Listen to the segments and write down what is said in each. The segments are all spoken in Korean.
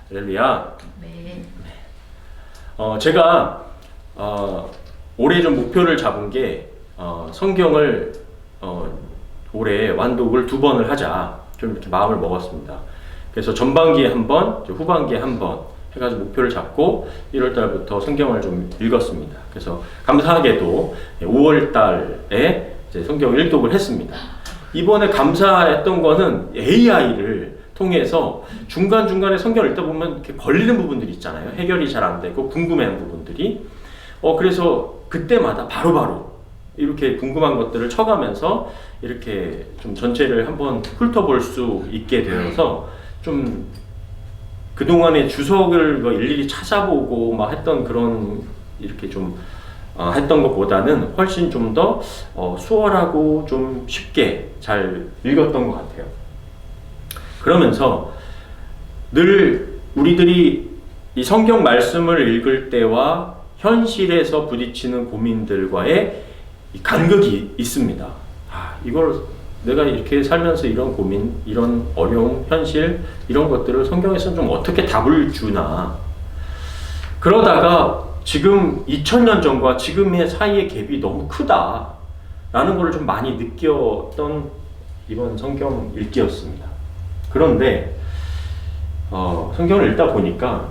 할렐루야. 네. 제가 올해 좀 목표를 잡은 게 성경을 올해 완독을 2번을 하자 좀 이렇게 마음을 먹었습니다. 그래서 전반기에 한 번, 후반기에 한 번 해가지고 목표를 잡고 1월 달부터 성경을 좀 읽었습니다. 그래서 감사하게도 5월 달에 이제 성경 일독을 했습니다. 이번에 감사했던 거는 AI를 통해서 중간중간에 성경을 읽다 보면 이렇게 걸리는 부분들이 있잖아요. 해결이 잘 안 되고 궁금해하는 부분들이. 그래서 그때마다 바로바로 이렇게 궁금한 것들을 쳐가면서 이렇게 좀 전체를 한번 훑어볼 수 있게 되어서 좀 그동안의 주석을 일일이 찾아보고 막 했던 그런 이렇게 좀 했던 것보다는 훨씬 좀 더 수월하고 좀 쉽게 잘 읽었던 것 같아요. 그러면서 늘 우리들이 이 성경 말씀을 읽을 때와 현실에서 부딪히는 고민들과의 이 간극이 있습니다. 이걸 내가 이렇게 살면서 이런 고민, 이런 어려움, 현실 이런 것들을 성경에서 좀 어떻게 답을 주나. 그러다가 지금 2000년 전과 지금의 사이의 갭이 너무 크다라는 걸 좀 많이 느꼈던 이번 성경 읽기였습니다. 그런데 성경을 읽다 보니까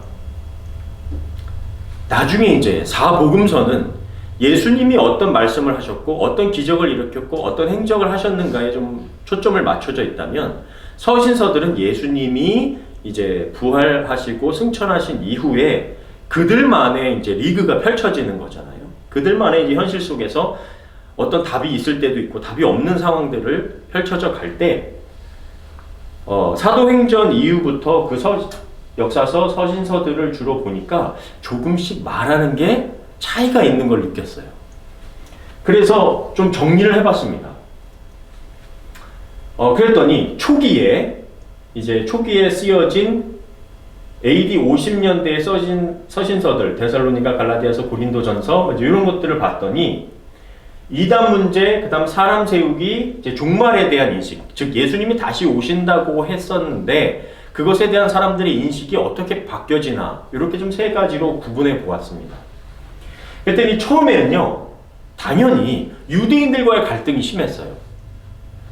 나중에 이제 사복음서는 예수님이 어떤 말씀을 하셨고 어떤 기적을 일으켰고 어떤 행적을 하셨는가에 좀 초점을 맞춰져 있다면 서신서들은 예수님이 이제 부활하시고 승천하신 이후에 그들만의 이제 리그가 펼쳐지는 거잖아요. 그들만의 이제 현실 속에서 어떤 답이 있을 때도 있고 답이 없는 상황들을 펼쳐져 갈 때 사도행전 이후부터 그 역사서 서신서들을 주로 보니까 조금씩 말하는 게 차이가 있는 걸 느꼈어요. 그래서 좀 정리를 해봤습니다. 그랬더니 초기에 쓰여진 AD 50년대에 써진 서신서들, 데살로니가, 갈라디아서, 고린도전서 이런 것들을 봤더니 이단 문제, 그 다음 사람 세우기, 이제 종말에 대한 인식, 즉 예수님이 다시 오신다고 했었는데 그것에 대한 사람들의 인식이 어떻게 바뀌어지나 이렇게 좀 3가지로 구분해 보았습니다. 그랬더니 처음에는요, 당연히 유대인들과의 갈등이 심했어요.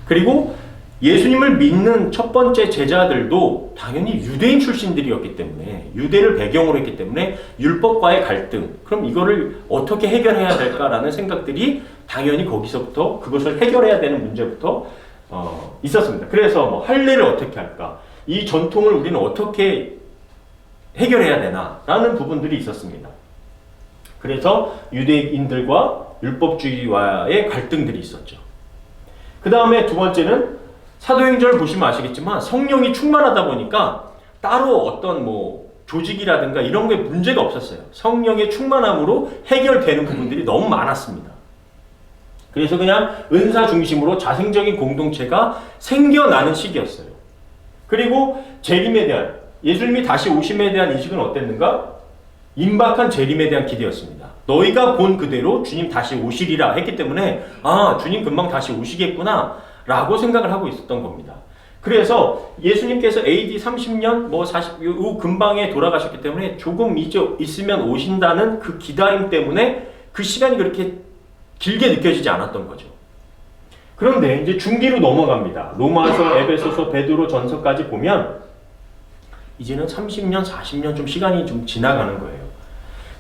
그리고 예수님을 믿는 첫 번째 제자들도 당연히 유대인 출신들이었기 때문에, 유대를 배경으로 했기 때문에 율법과의 갈등, 그럼 이거를 어떻게 해결해야 될까라는 생각들이 당연히 거기서부터 그것을 해결해야 되는 문제부터 있었습니다. 그래서 뭐 할례를 어떻게 할까? 이 전통을 우리는 어떻게 해결해야 되나라는 부분들이 있었습니다. 그래서 유대인들과 율법주의와의 갈등들이 있었죠. 그 다음에 두 번째는 사도행전을 보시면 아시겠지만 성령이 충만하다 보니까 따로 어떤 조직이라든가 이런 게 문제가 없었어요. 성령의 충만함으로 해결되는 부분들이 너무 많았습니다. 그래서 그냥 은사 중심으로 자생적인 공동체가 생겨나는 시기였어요. 그리고 재림에 대한, 예수님이 다시 오심에 대한 인식은 어땠는가? 임박한 재림에 대한 기대였습니다. 너희가 본 그대로 주님 다시 오시리라 했기 때문에 주님 금방 다시 오시겠구나 라고 생각을 하고 있었던 겁니다. 그래서 예수님께서 AD 30년 40 요 근방에 돌아가셨기 때문에 조금 있으면 오신다는 그 기다림 때문에 그 시간이 그렇게 길게 느껴지지 않았던 거죠. 그런데 이제 중기로 넘어갑니다. 로마서, 에베소서, 베드로 전서까지 보면 이제는 30년, 40년 좀 시간이 좀 지나가는 거예요.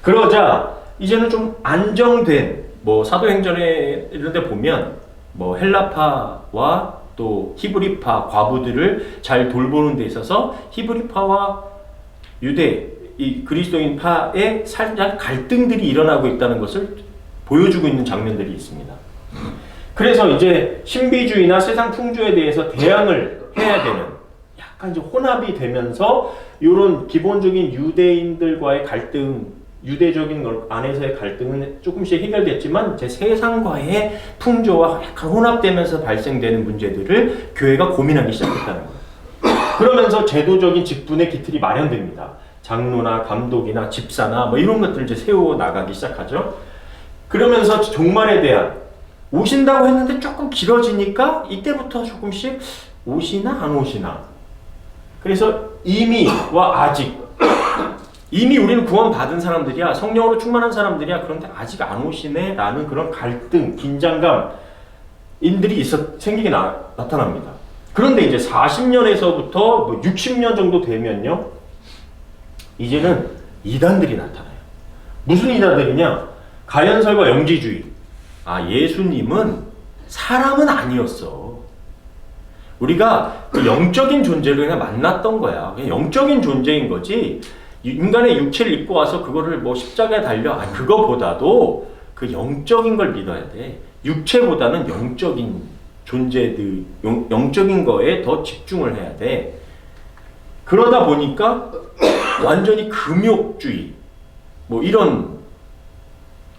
그러자 이제는 좀 안정된 사도행전에 이런 데 보면 헬라파와 또 히브리파 과부들을 잘 돌보는 데 있어서 히브리파와 유대, 이 그리스도인파의 살짝 갈등들이 일어나고 있다는 것을 보여주고 있는 장면들이 있습니다. 그래서 이제 신비주의나 세상 풍조에 대해서 대항을 해야 되는 약간 이제 혼합이 되면서 이런 기본적인 유대인들과의 갈등, 유대적인 안에서의 갈등은 조금씩 해결됐지만 제 세상과의 풍조와 약간 혼합되면서 발생되는 문제들을 교회가 고민하기 시작했다는 거예요. 그러면서 제도적인 직분의 기틀이 마련됩니다. 장로나 감독이나 집사나 이런 것들을 이제 세워 나가기 시작하죠. 그러면서 종말에 대한, 오신다고 했는데 조금 길어지니까 이때부터 조금씩 오시나 안 오시나. 그래서 이미와 아직 이미 우리는 구원받은 사람들이야, 성령으로 충만한 사람들이야, 그런데 아직 안 오시네 라는 그런 갈등, 긴장감인들이 생기게 나타납니다. 그런데 이제 40년에서부터 뭐 60년 정도 되면요, 이제는 이단들이 나타나요. 무슨 이단들이냐? 가연설과 영지주의. 아, 예수님은 사람은 아니었어. 우리가 그 영적인 존재를 그냥 만났던 거야. 그냥 영적인 존재인 거지. 인간의 육체를 입고 와서 그거를 뭐 십자가에 달려. 아, 그거보다도 그 영적인 걸 믿어야 돼. 육체보다는 영적인 존재들, 영적인 거에 더 집중을 해야 돼. 그러다 보니까 완전히 금욕주의, 뭐 이런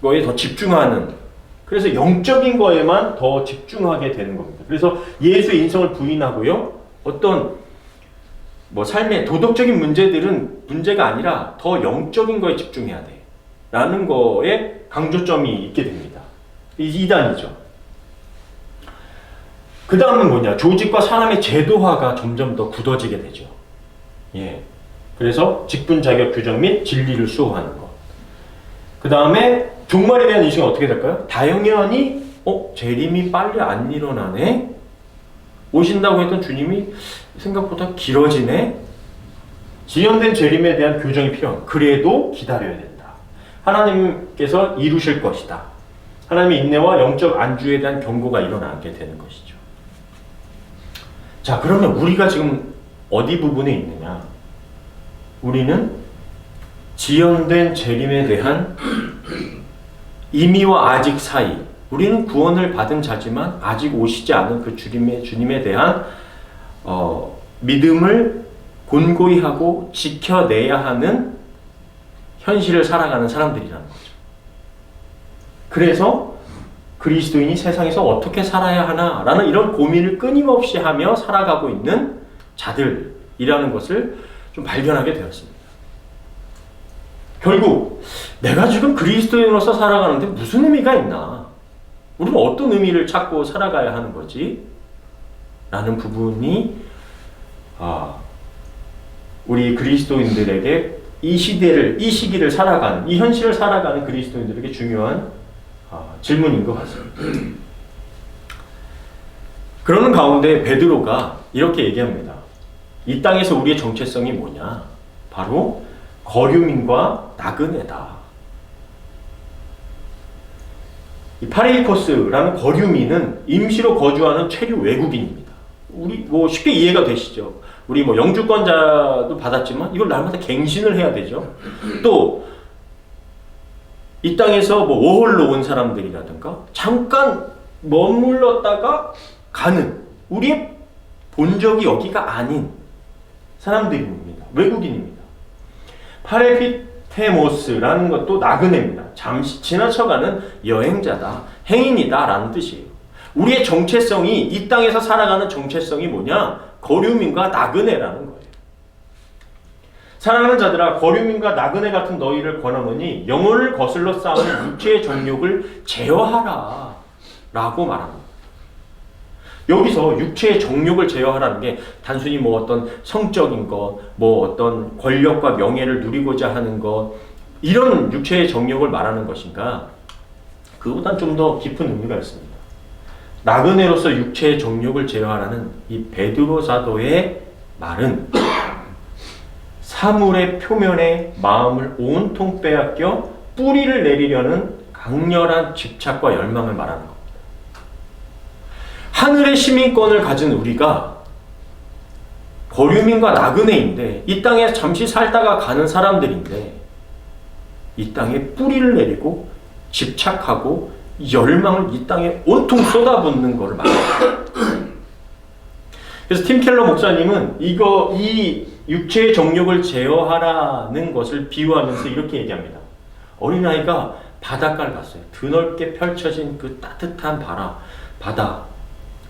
거에 더 집중하는, 그래서 영적인 거에만 더 집중하게 되는 겁니다. 그래서 예수의 인성을 부인하고요, 어떤 뭐 삶의 도덕적인 문제가 아니라 더 영적인 거에 집중해야 돼 라는 거에 강조점이 있게 됩니다. 이 이단이죠. 그 다음은 뭐냐? 조직과 사람의 제도화가 점점 더 굳어지게 되죠. 예. 그래서 직분, 자격, 규정 및 진리를 수호하는 것. 그 다음에 종말에 대한 인식은 어떻게 될까요? 당연히 재림이 빨리 안 일어나네? 오신다고 했던 주님이 생각보다 길어지네? 지연된 재림에 대한 교정이 필요한, 그래도 기다려야 된다. 하나님께서 이루실 것이다. 하나님의 인내와 영적 안주에 대한 경고가 일어나게 되는 것이죠. 자, 그러면 우리가 지금 어디 부분에 있느냐? 우리는 지연된 재림에 대한 이미와 아직 사이, 우리는 구원을 받은 자지만 아직 오시지 않은 그 주님에 대한 믿음을 곤고히 하고 지켜내야 하는 현실을 살아가는 사람들이라는 거죠. 그래서 그리스도인이 세상에서 어떻게 살아야 하나라는 이런 고민을 끊임없이 하며 살아가고 있는 자들이라는 것을 좀 발견하게 되었습니다. 결국 내가 지금 그리스도인으로서 살아가는데 무슨 의미가 있나? 우리는 어떤 의미를 찾고 살아가야 하는 거지? 라는 부분이 우리 그리스도인들에게 이 시기를 살아가는, 이 현실을 살아가는 그리스도인들에게 중요한 질문인 것 같습니다. 그러는 가운데 베드로가 이렇게 얘기합니다. 이 땅에서 우리의 정체성이 뭐냐? 바로 거류민과 나그네다. 이 파레이코스라는 거류민은 임시로 거주하는 체류 외국인입니다. 우리 뭐 쉽게 이해가 되시죠? 우리 뭐 영주권자도 받았지만 이걸 날마다 갱신을 해야 되죠. 또 이 땅에서 뭐 워홀로 온 사람들이라든가 잠깐 머물렀다가 가는, 우리의 본적이 여기가 아닌 사람들입니다. 외국인입니다. 파레피테모스라는 것도 나그네입니다. 잠시 지나쳐가는 여행자다, 행인이다 라는 뜻이에요. 우리의 정체성이, 이 땅에서 살아가는 정체성이 뭐냐? 거류민과 나그네라는 거예요. 사랑하는 자들아, 거류민과 나그네 같은 너희를 권하노니 영혼을 거슬러 쌓은 육체의 정욕을 제어하라 라고 말합니다. 여기서 육체의 정욕을 제어하라는 게 단순히 뭐 어떤 성적인 것, 뭐 어떤 권력과 명예를 누리고자 하는 것, 이런 육체의 정욕을 말하는 것인가? 그보단 좀 더 깊은 의미가 있습니다. 나그네로서 육체의 정욕을 제어하라는 이 베드로 사도의 말은 사물의 표면에 마음을 온통 빼앗겨 뿌리를 내리려는 강렬한 집착과 열망을 말하는 겁니다. 하늘의 시민권을 가진 우리가 거류민과 나그네인데, 이 땅에 잠시 살다가 가는 사람들인데, 이 땅에 뿌리를 내리고 집착하고 열망을 이 땅에 온통 쏟아붓는 것을 말합니다. 그래서 팀 켈러 목사님은 이 육체의 정욕을 제어하라는 것을 비유하면서 이렇게 얘기합니다. 어린아이가 바닷가를 갔어요. 드넓게 펼쳐진 그 따뜻한 바다,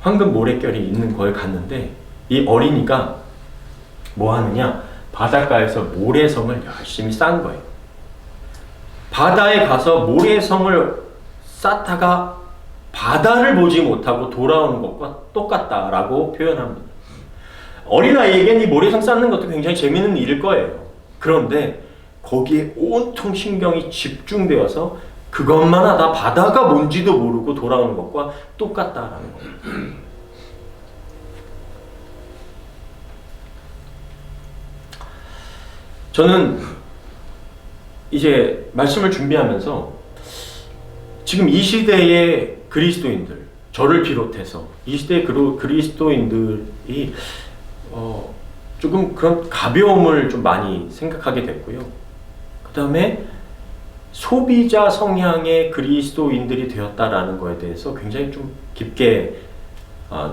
황금 모래결이 있는 거에 갔는데, 이 어린이가 뭐 하느냐? 바닷가에서 모래성을 열심히 싼 거예요. 바다에 가서 모래성을 쌓다가 바다를 보지 못하고 돌아오는 것과 똑같다라고 표현합니다. 어린아이에겐 이 모래성 쌓는 것도 굉장히 재밌는 일일 거예요. 그런데 거기에 온통 신경이 집중되어서 그것만 하다 바다가 뭔지도 모르고 돌아오는 것과 똑같다라는 겁니다. 저는 이제 말씀을 준비하면서 지금 이 시대의 그리스도인들, 저를 비롯해서 이 시대의 그리스도인들이 조금 그런 가벼움을 좀 많이 생각하게 됐고요. 그 다음에 소비자 성향의 그리스도인들이 되었다라는 거에 대해서 굉장히 좀 깊게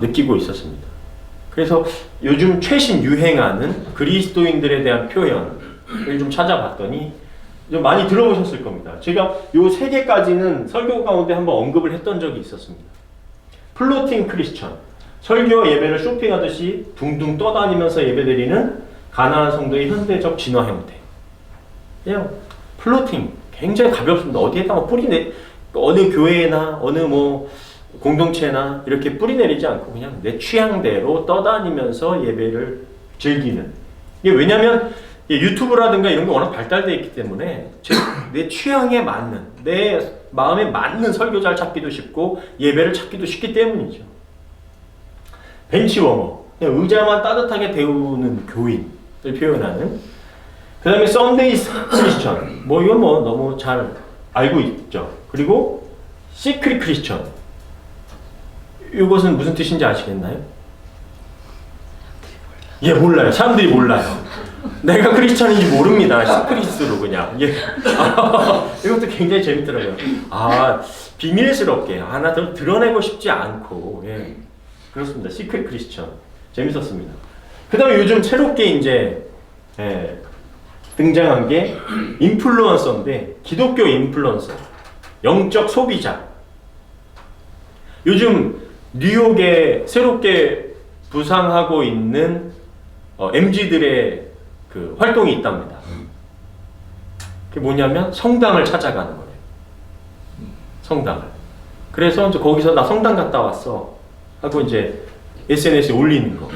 느끼고 있었습니다. 그래서 요즘 최신 유행하는 그리스도인들에 대한 표현을 좀 찾아봤더니 좀 많이 들어보셨을 겁니다. 제가 요 3개까지는 설교 가운데 한번 언급을 했던 적이 있었습니다. 플로팅 크리스천, 설교와 예배를 쇼핑하듯이 둥둥 떠다니면서 예배드리는 가나안 성도의 현대적 진화 형태. 그냥 플로팅, 굉장히 가볍습니다. 어디에다가 어느 교회나 어느 뭐 공동체나 이렇게 뿌리 내리지 않고 그냥 내 취향대로 떠다니면서 예배를 즐기는. 이게 왜냐면 유튜브라든가 이런 게 워낙 발달되어 있기 때문에 내 취향에 맞는, 내 마음에 맞는 설교자를 찾기도 쉽고 예배를 찾기도 쉽기 때문이죠. 벤치워머, 그냥 의자만 따뜻하게 데우는 교인을 표현하는. 그 다음에 썬데이 크리스천, 이건 너무 잘 알고 있죠. 그리고 시크릿 크리스천, 이것은 무슨 뜻인지 아시겠나요? 예, 몰라요. 사람들이 몰라요. 내가 크리스천인지 모릅니다. 시크릿으로 그냥. 예. 이것도 굉장히 재밌더라고요. 비밀스럽게 하나 더 드러내고 싶지 않고, 예. 그렇습니다. 시크릿 크리스천. 재밌었습니다. 그 다음에 요즘 새롭게 이제, 등장한 게 인플루언서인데, 기독교 인플루언서. 영적 소비자. 요즘 뉴욕에 새롭게 부상하고 있는 MZ들의 그 활동이 있답니다. 그게 뭐냐면 성당을 찾아가는 거예요. 성당을. 그래서 이제 거기서 나 성당 갔다 왔어 하고 이제 SNS에 올리는 거.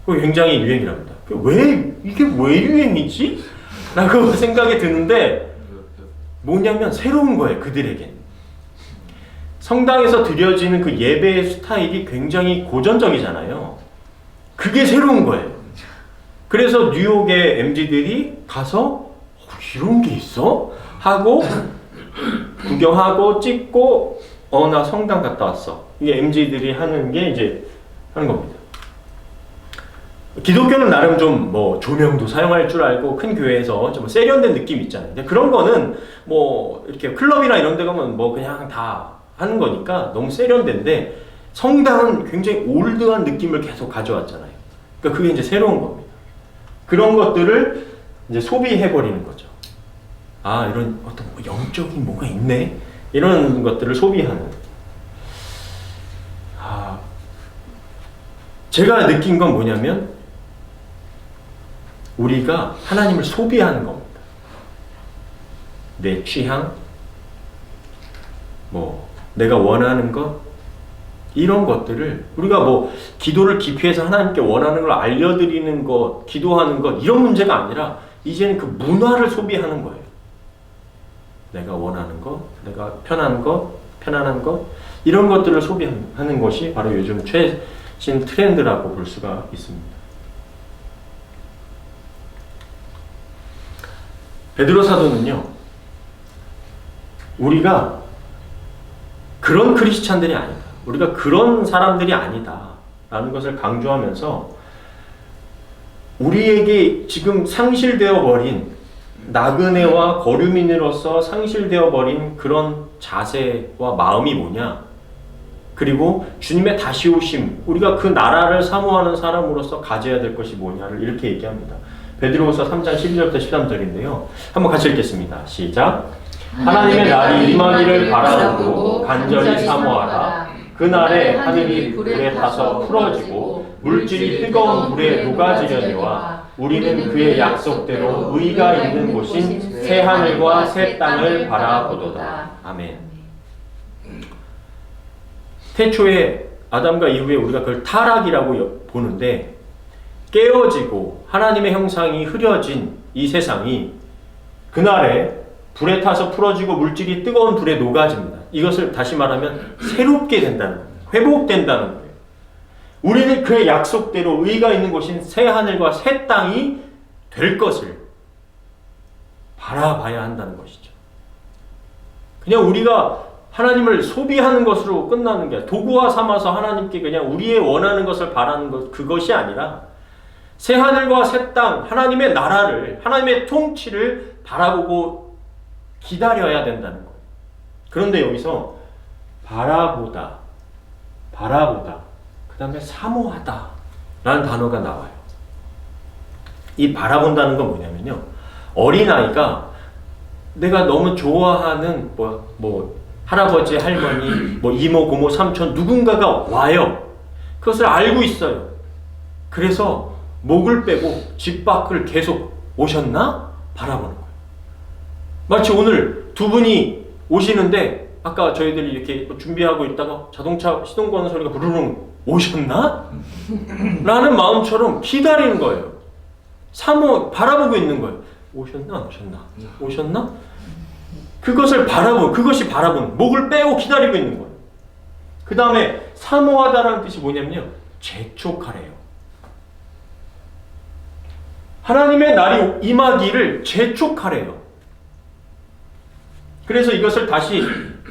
그게 굉장히 유행이랍니다. 이게 왜 유행이지? 라고 생각이 드는데 뭐냐면 새로운 거예요. 그들에겐. 성당에서 드려지는 그 예배의 스타일이 굉장히 고전적이잖아요. 그게 새로운 거예요. 그래서 뉴욕의 MZ들이 가서 이런 게 있어? 하고 구경하고 찍고 나 성당 갔다 왔어. 이게 MZ들이 하는 게 이제 하는 겁니다. 기독교는 나름 좀 조명도 사용할 줄 알고 큰 교회에서 좀 세련된 느낌 있잖아요. 근데 그런 거는 이렇게 클럽이나 이런 데 가면 그냥 다 하는 거니까 너무 세련된데 성당은 굉장히 올드한 느낌을 계속 가져왔잖아요. 그러니까 그게 이제 새로운 겁니다. 그런 것들을 이제 소비해버리는 거죠. 이런 어떤 영적인 뭐가 있네? 이런 것들을 소비하는. 제가 느낀 건 뭐냐면 우리가 하나님을 소비하는 겁니다. 내 취향, 내가 원하는 것, 이런 것들을 우리가 기도를 기피해서 하나님께 원하는 걸 알려드리는 것, 기도하는 것, 이런 문제가 아니라 이제는 그 문화를 소비하는 거예요. 내가 원하는 것, 내가 편한 것, 편안한 것, 이런 것들을 소비하는 것이 바로 요즘 최신 트렌드라고 볼 수가 있습니다. 베드로 사도는요, 우리가 그런 크리스찬들이 아니다. 우리가 그런 사람들이 아니다. 라는 것을 강조하면서 우리에게 지금 상실되어 버린 나그네와 거류민으로서 상실되어 버린 그런 자세와 마음이 뭐냐? 그리고 주님의 다시 오심, 우리가 그 나라를 사모하는 사람으로서 가져야 될 것이 뭐냐를 이렇게 얘기합니다. 베드로후서 3장 12절부터 13절인데요. 한번 같이 읽겠습니다. 시작. 하나님의 날이 임하기를 바라보고 간절히 사모하라. 그날에 하늘이 불에 타서 풀어지고 물질이 뜨거운 물에 녹아지려니와 우리는 그의 약속대로 의가 있는 곳인 새 하늘과 새 땅을 바라보도다. 아멘. 태초에 아담과 이후에 우리가 그걸 타락이라고 보는데 깨어지고 하나님의 형상이 흐려진 이 세상이 그날에 불에 타서 풀어지고 물질이 뜨거운 불에 녹아집니다. 이것을 다시 말하면 새롭게 된다는 겁니다. 회복된다는 거예요. 우리는 그의 약속대로 의가 있는 곳인 새 하늘과 새 땅이 될 것을 바라봐야 한다는 것이죠. 그냥 우리가 하나님을 소비하는 것으로 끝나는 게 아니라 도구화 삼아서 하나님께 그냥 우리의 원하는 것을 바라는 것, 그것이 아니라 새 하늘과 새 땅, 하나님의 나라를, 하나님의 통치를 바라보고 기다려야 된다는 거예요. 그런데 여기서 바라보다, 그 다음에 사모하다 라는 단어가 나와요. 이 바라본다는 건 뭐냐면요, 어린아이가 내가 너무 좋아하는 할아버지, 할머니, 이모, 고모, 삼촌 누군가가 와요. 그것을 알고 있어요. 그래서 목을 빼고 집 밖을 계속 오셨나? 바라보는 거예요. 마치 오늘 두 분이 오시는데 아까 저희들이 이렇게 준비하고 있다가 자동차 시동 거는 소리가 부르릉 오셨나? 라는 마음처럼 기다리는 거예요. 바라보고 있는 거예요. 오셨나? 안 오셨나? 오셨나? 그것을 그것이 바라보는, 목을 빼고 기다리고 있는 거예요. 그 다음에 사모하다라는 뜻이 뭐냐면요, 재촉하래요. 하나님의 날이 임하기를 재촉하래요. 그래서 이것을 다시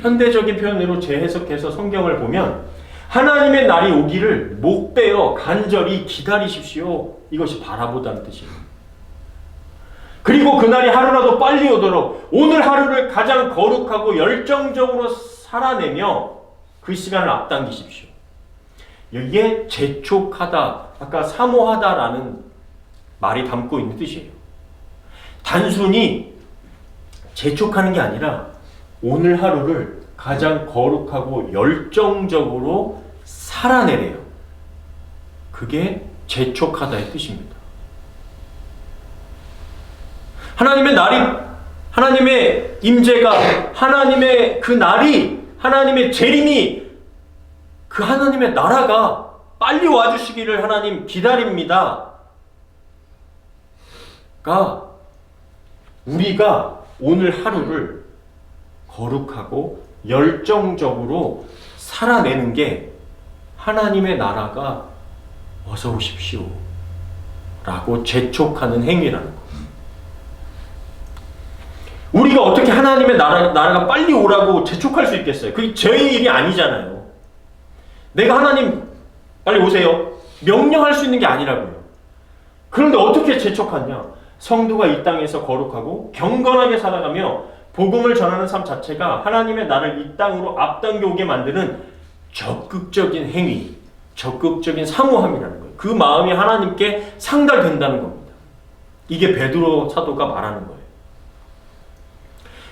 현대적인 표현으로 재해석해서 성경을 보면 하나님의 날이 오기를 목 베어 간절히 기다리십시오. 이것이 바라보다는 뜻이에요. 그리고 그날이 하루라도 빨리 오도록 오늘 하루를 가장 거룩하고 열정적으로 살아내며 그 시간을 앞당기십시오. 여기에 재촉하다, 아까 사모하다라는 말이 담고 있는 뜻이에요. 단순히 재촉하는 게 아니라 오늘 하루를 가장 거룩하고 열정적으로 살아내래요. 그게 재촉하다의 뜻입니다. 하나님의 날이, 하나님의 임재가, 하나님의 그 날이, 하나님의 재림이, 그 하나님의 나라가 빨리 와주시기를 하나님 기다립니다. 우리가 오늘 하루를 거룩하고 열정적으로 살아내는 게 하나님의 나라가 어서 오십시오 라고 재촉하는 행위라는 거예요. 우리가 어떻게 하나님의 나라가 빨리 오라고 재촉할 수 있겠어요? 그게 저희 일이 아니잖아요. 내가 하나님 빨리 오세요 명령할 수 있는 게 아니라고요. 그런데 어떻게 재촉하냐? 성도가 이 땅에서 거룩하고 경건하게 살아가며 복음을 전하는 삶 자체가 하나님의 나를 이 땅으로 앞당겨 오게 만드는 적극적인 행위, 적극적인 사모함이라는 거예요. 그 마음이 하나님께 상달된다는 겁니다. 이게 베드로 사도가 말하는 거예요.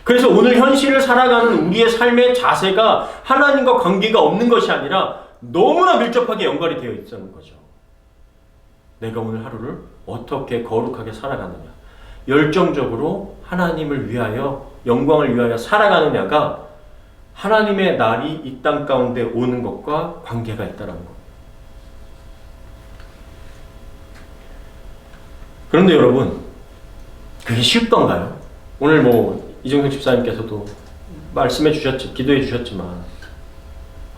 그래서 오늘 현실을 살아가는 우리의 삶의 자세가 하나님과 관계가 없는 것이 아니라 너무나 밀접하게 연관이 되어 있는 거죠. 내가 오늘 하루를 어떻게 거룩하게 살아가느냐, 열정적으로 하나님을 위하여, 영광을 위하여 살아가느냐가 하나님의 날이 이 땅 가운데 오는 것과 관계가 있다는 겁니다. 그런데 여러분, 그게 쉽던가요? 오늘 이정석 집사님께서도 말씀해 주셨지, 기도해 주셨지만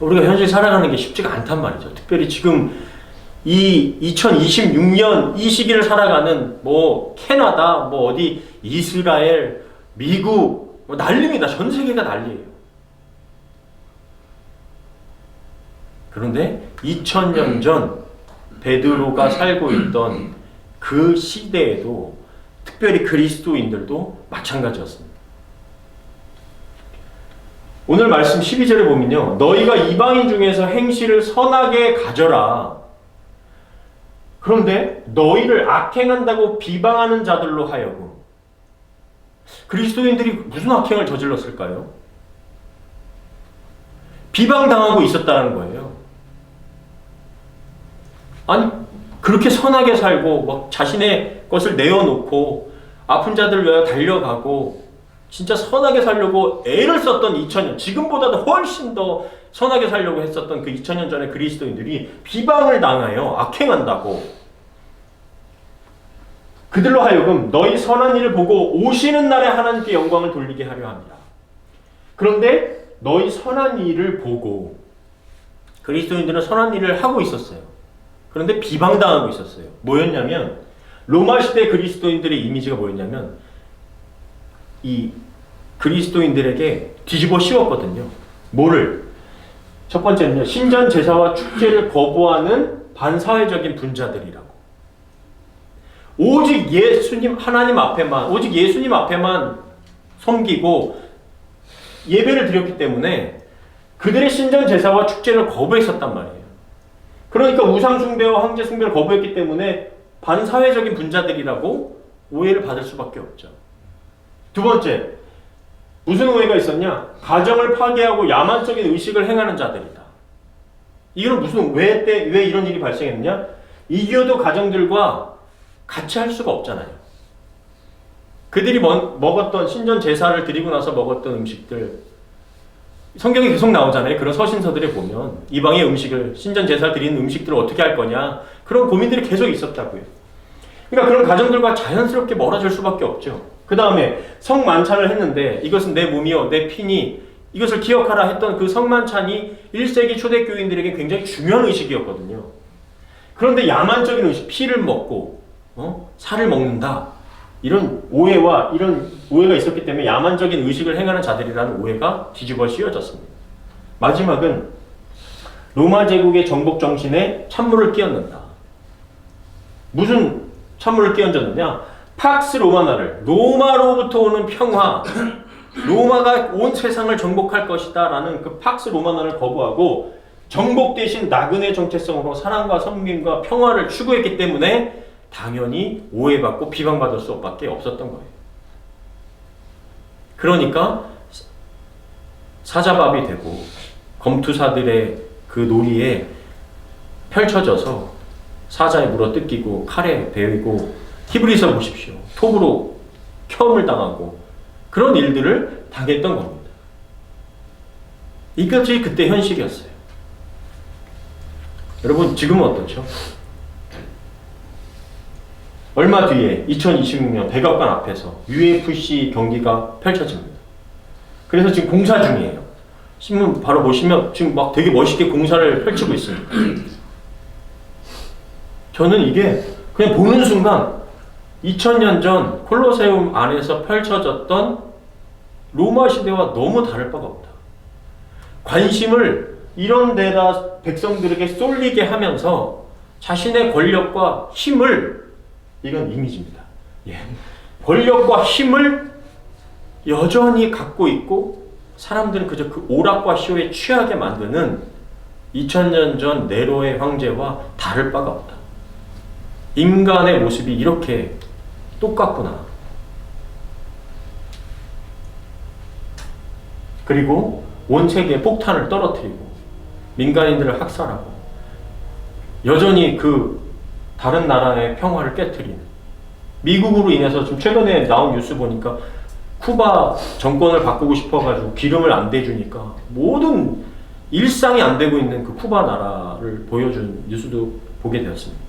우리가 현실 살아가는 게 쉽지가 않단 말이죠. 특별히 지금 이 2026년 이 시기를 살아가는 캐나다, 어디 이스라엘, 미국 난립니다. 전 세계가 난리예요. 그런데 2000년 전 베드로가 살고 있던 그 시대에도 특별히 그리스도인들도 마찬가지였습니다. 오늘 말씀 12절에 보면요, 너희가 이방인 중에서 행실을 선하게 가져라. 그런데 너희를 악행한다고 비방하는 자들로 하여금, 그리스도인들이 무슨 악행을 저질렀을까요? 비방당하고 있었다는 거예요. 아니, 그렇게 선하게 살고 자신의 것을 내어놓고 아픈 자들을 위하여 달려가고 진짜 선하게 살려고 애를 썼던 2000년, 지금보다도 훨씬 더 선하게 살려고 했었던 그 2000년 전의 그리스도인들이 비방을 당하여 악행한다고. 그들로 하여금 너희 선한 일을 보고 오시는 날에 하나님께 영광을 돌리게 하려 합니다. 그런데 너희 선한 일을 보고, 그리스도인들은 선한 일을 하고 있었어요. 그런데 비방당하고 있었어요. 뭐였냐면, 로마 시대 그리스도인들의 이미지가 뭐였냐면, 이 그리스도인들에게 뒤집어 씌웠거든요. 뭐를? 첫 번째는요, 신전 제사와 축제를 거부하는 반사회적인 분자들이라고. 오직 예수님, 하나님 앞에만, 오직 예수님 앞에만 섬기고 예배를 드렸기 때문에 그들의 신전 제사와 축제를 거부했었단 말이에요. 그러니까 우상 숭배와 황제 숭배를 거부했기 때문에 반사회적인 분자들이라고 오해를 받을 수밖에 없죠. 두 번째, 무슨 오해가 있었냐? 가정을 파괴하고 야만적인 의식을 행하는 자들이다. 이건 무슨 왜 이런 일이 발생했느냐? 이교도 가정들과 같이 할 수가 없잖아요. 그들이 먹었던 신전 제사를 드리고 나서 먹었던 음식들, 성경에 계속 나오잖아요. 그런 서신서들에 보면 이방의 음식을, 신전 제사 드리는 음식들을 어떻게 할 거냐, 그런 고민들이 계속 있었다고요. 그러니까 그런 가정들과 자연스럽게 멀어질 수밖에 없죠. 그 다음에 성만찬을 했는데 이것은 내 몸이요 내 피니 이것을 기억하라 했던 그 성만찬이 1세기 초대교인들에게 굉장히 중요한 의식이었거든요. 그런데 야만적인 의식, 피를 먹고 살을 먹는다, 이런 오해가 있었기 때문에 야만적인 의식을 행하는 자들이라는 오해가 뒤집어 씌워졌습니다. 마지막은 로마 제국의 정복 정신에 찬물을 끼얹는다. 무슨 찬물을 끼얹었느냐? 팍스 로마나를, 로마로부터 오는 평화, 로마가 온 세상을 정복할 것이다 라는 그 팍스 로마나를 거부하고 정복 대신 나그네 정체성으로 사랑과 섬김과 평화를 추구했기 때문에 당연히 오해받고 비방받을 수밖에 없었던 거예요. 그러니까 사자밥이 되고 검투사들의 그 놀이에 펼쳐져서 사자에 물어 뜯기고 칼에 베이고, 히브리서 보십시오. 톱으로 켜움을 당하고 그런 일들을 당했던 겁니다. 이것이 그때 현실이었어요. 여러분 지금은 어떻죠? 얼마 뒤에 2026년 백악관 앞에서 UFC 경기가 펼쳐집니다. 그래서 지금 공사 중이에요. 신문 바로 보시면 지금 막 되게 멋있게 공사를 펼치고 있습니다. 저는 이게 그냥 보는 순간 2000년 전 콜로세움 안에서 펼쳐졌던 로마 시대와 너무 다를 바가 없다. 관심을 이런 데다 백성들에게 쏠리게 하면서 자신의 권력과 힘을, 이건 이미지입니다. 예. 권력과 힘을 여전히 갖고 있고 사람들은 그저 그 오락과 쇼에 취하게 만드는 2000년 전 네로의 황제와 다를 바가 없다. 인간의 모습이 이렇게 똑같구나. 그리고 온 세계에 폭탄을 떨어뜨리고 민간인들을 학살하고 여전히 그 다른 나라의 평화를 깨트리는, 미국으로 인해서 좀 최근에 나온 뉴스 보니까 쿠바 정권을 바꾸고 싶어가지고 기름을 안 대주니까 모든 일상이 안 되고 있는 그 쿠바 나라를 보여준 뉴스도 보게 되었습니다.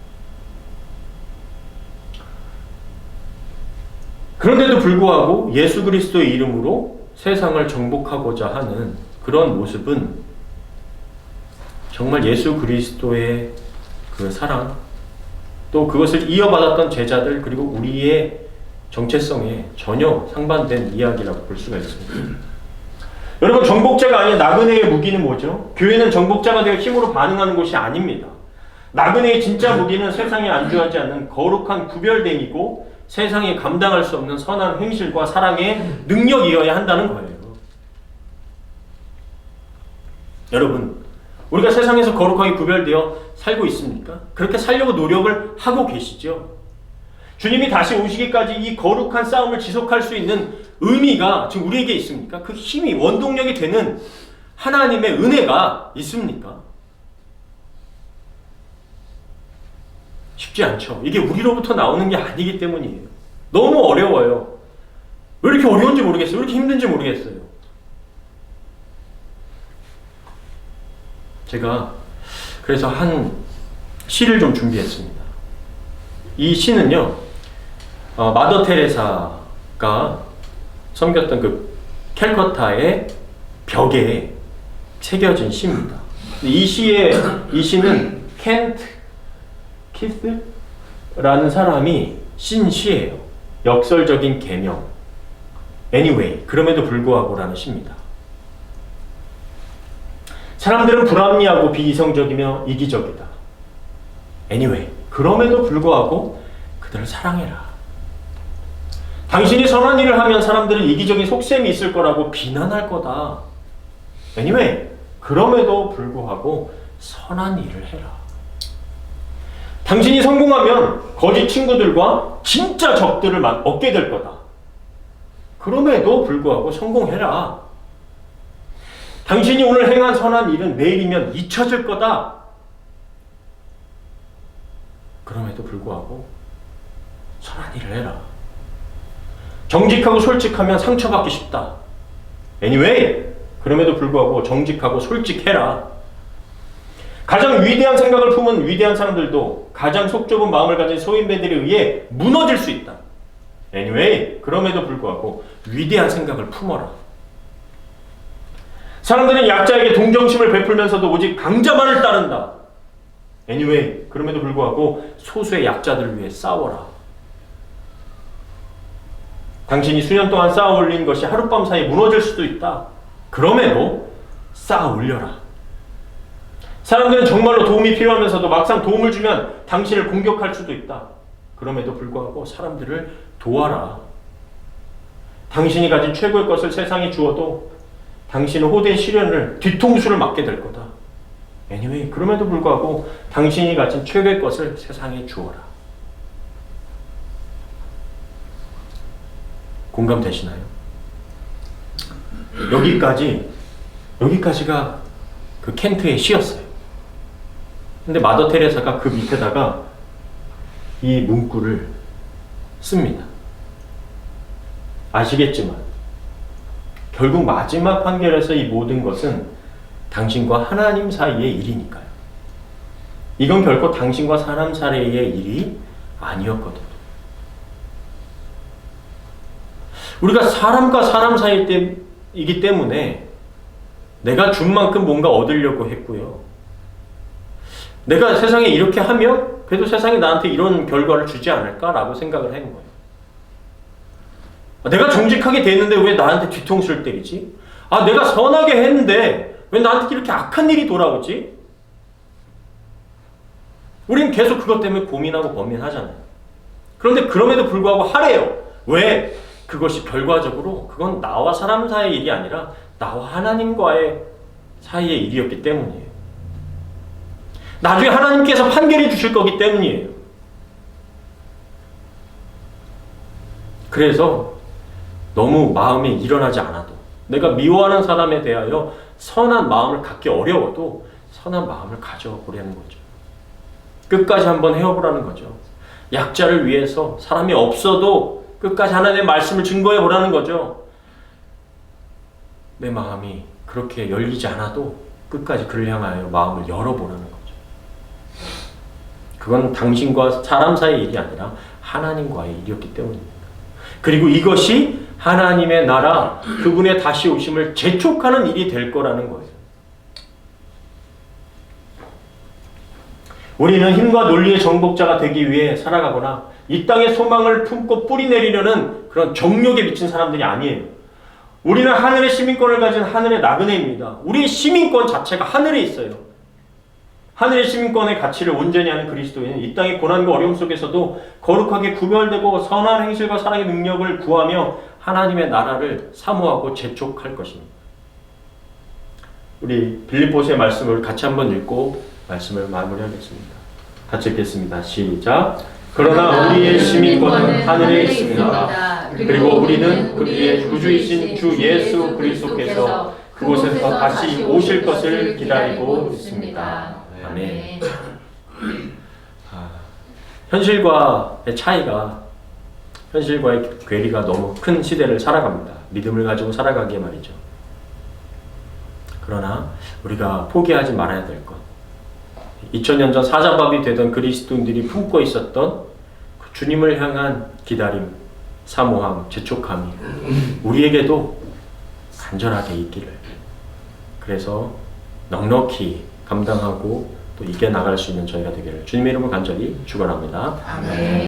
그런데도 불구하고 예수 그리스도의 이름으로 세상을 정복하고자 하는 그런 모습은 정말 예수 그리스도의 그 사랑, 또 그것을 이어받았던 제자들, 그리고 우리의 정체성에 전혀 상반된 이야기라고 볼 수가 있습니다. 여러분, 정복자가 아닌 나그네의 무기는 뭐죠? 교회는 정복자가 되어 힘으로 반응하는 곳이 아닙니다. 나그네의 진짜 무기는 세상에 안주하지 않는 거룩한 구별됨이고 세상에 감당할 수 없는 선한 행실과 사랑의 능력이어야 한다는 거예요. 여러분, 우리가 세상에서 거룩하게 구별되어 살고 있습니까? 그렇게 살려고 노력을 하고 계시죠? 주님이 다시 오시기까지 이 거룩한 싸움을 지속할 수 있는 의미가 지금 우리에게 있습니까? 그 힘이, 원동력이 되는 하나님의 은혜가 있습니까? 쉽지 않죠. 이게 우리로부터 나오는 게 아니기 때문이에요. 너무 어려워요. 왜 이렇게 어려운지 모르겠어요. 왜 이렇게 힘든지 모르겠어요. 제가 그래서 한 시를 좀 준비했습니다. 이 시는요, 마더 테레사가 섬겼던 그 캘커타의 벽에 새겨진 시입니다. 이 시는 켄트 키스라는 사람이 쓴 시예요. 역설적인 개명. Anyway, 그럼에도 불구하고라는 시입니다. 사람들은 불합리하고 비이성적이며 이기적이다. Anyway, 그럼에도 불구하고 그들을 사랑해라. 당신이 선한 일을 하면 사람들은 이기적인 속셈이 있을 거라고 비난할 거다. Anyway, 그럼에도 불구하고 선한 일을 해라. 당신이 성공하면 거짓 친구들과 진짜 적들을 얻게 될 거다. 그럼에도 불구하고 성공해라. 당신이 오늘 행한 선한 일은 내일이면 잊혀질 거다. 그럼에도 불구하고 선한 일을 해라. 정직하고 솔직하면 상처받기 쉽다. Anyway, 그럼에도 불구하고 정직하고 솔직해라. 가장 위대한 생각을 품은 위대한 사람들도 가장 속 좁은 마음을 가진 소인배들에 의해 무너질 수 있다. Anyway, 그럼에도 불구하고 위대한 생각을 품어라. 사람들은 약자에게 동정심을 베풀면서도 오직 강자만을 따른다. Anyway, 그럼에도 불구하고 소수의 약자들을 위해 싸워라. 당신이 수년 동안 쌓아 올린 것이 하룻밤 사이에 무너질 수도 있다. 그럼에도 쌓아 올려라. 사람들은 정말로 도움이 필요하면서도 막상 도움을 주면 당신을 공격할 수도 있다. 그럼에도 불구하고 사람들을 도와라. 당신이 가진 최고의 것을 세상에 주어도 당신은 호된 시련을 뒤통수를 맞게 될 거다. Anyway, 그럼에도 불구하고 당신이 가진 최고의 것을 세상에 주어라. 공감되시나요? 여기까지가 그 켄트의 시였어요. 근데 마더 테레사가 그 밑에다가 이 문구를 씁니다. 아시겠지만 결국 마지막 판결에서 이 모든 것은 당신과 하나님 사이의 일이니까요. 이건 결코 당신과 사람 사이의 일이 아니었거든요. 우리가 사람과 사람 사이이기 때문에 내가 준 만큼 뭔가 얻으려고 했고요. 내가 세상에 이렇게 하면 그래도 세상이 나한테 이런 결과를 주지 않을까라고 생각을 한 거예요. 내가 정직하게 됐는데 왜 나한테 뒤통수를 때리지? 내가 선하게 했는데 왜 나한테 이렇게 악한 일이 돌아오지? 우린 계속 그것 때문에 고민하고 고민하잖아요. 그런데 그럼에도 불구하고 하래요. 왜? 그것이 결과적으로 그건 나와 사람 사이의 일이 아니라 나와 하나님과의 사이의 일이었기 때문이에요. 나중에 하나님께서 판결해 주실 거기 때문이에요. 그래서 너무 마음이 일어나지 않아도 내가 미워하는 사람에 대하여 선한 마음을 갖기 어려워도 선한 마음을 가져보려는 거죠. 끝까지 한번 헤어보라는 거죠. 약자를 위해서 사람이 없어도 끝까지 하나님의 말씀을 증거해 보라는 거죠. 내 마음이 그렇게 열리지 않아도 끝까지 그를 향하여 마음을 열어보라는 거죠. 그건 당신과 사람 사이의 일이 아니라 하나님과의 일이었기 때문입니다. 그리고 이것이 하나님의 나라, 그분의 다시 오심을 재촉하는 일이 될 거라는 거예요. 우리는 힘과 논리의 정복자가 되기 위해 살아가거나 이 땅에 소망을 품고 뿌리내리려는 그런 정욕에 미친 사람들이 아니에요. 우리는 하늘의 시민권을 가진 하늘의 나그네입니다. 우리의 시민권 자체가 하늘에 있어요. 하늘의 시민권의 가치를 온전히 아는 그리스도인은 이 땅의 고난과 어려움 속에서도 거룩하게 구별되고 선한 행실과 사랑의 능력을 구하며 하나님의 나라를 사모하고 재촉할 것입니다. 우리 빌립보서의 말씀을 같이 한번 읽고 말씀을 마무리하겠습니다. 같이 읽겠습니다. 시작. 그러나 우리의 시민권은 하늘에 있습니다. 그리고 우리는 그의 구주이신 주 예수 그리스도께서 그곳에서 다시 오실 것을 기다리고 있습니다. 아멘. 현실과의 차이가, 현실과의 괴리가 너무 큰 시대를 살아갑니다. 믿음을 가지고 살아가기에 말이죠. 그러나 우리가 포기하지 말아야 될 것, 2000년 전 사자밥이 되던 그리스도인들이 품고 있었던 그 주님을 향한 기다림, 사모함, 재촉함이 우리에게도 간절하게 있기를. 그래서 넉넉히 감당하고 또 이겨나갈 수 있는 저희가 되기를 주님의 이름으로 간절히 축원합니다. 아멘.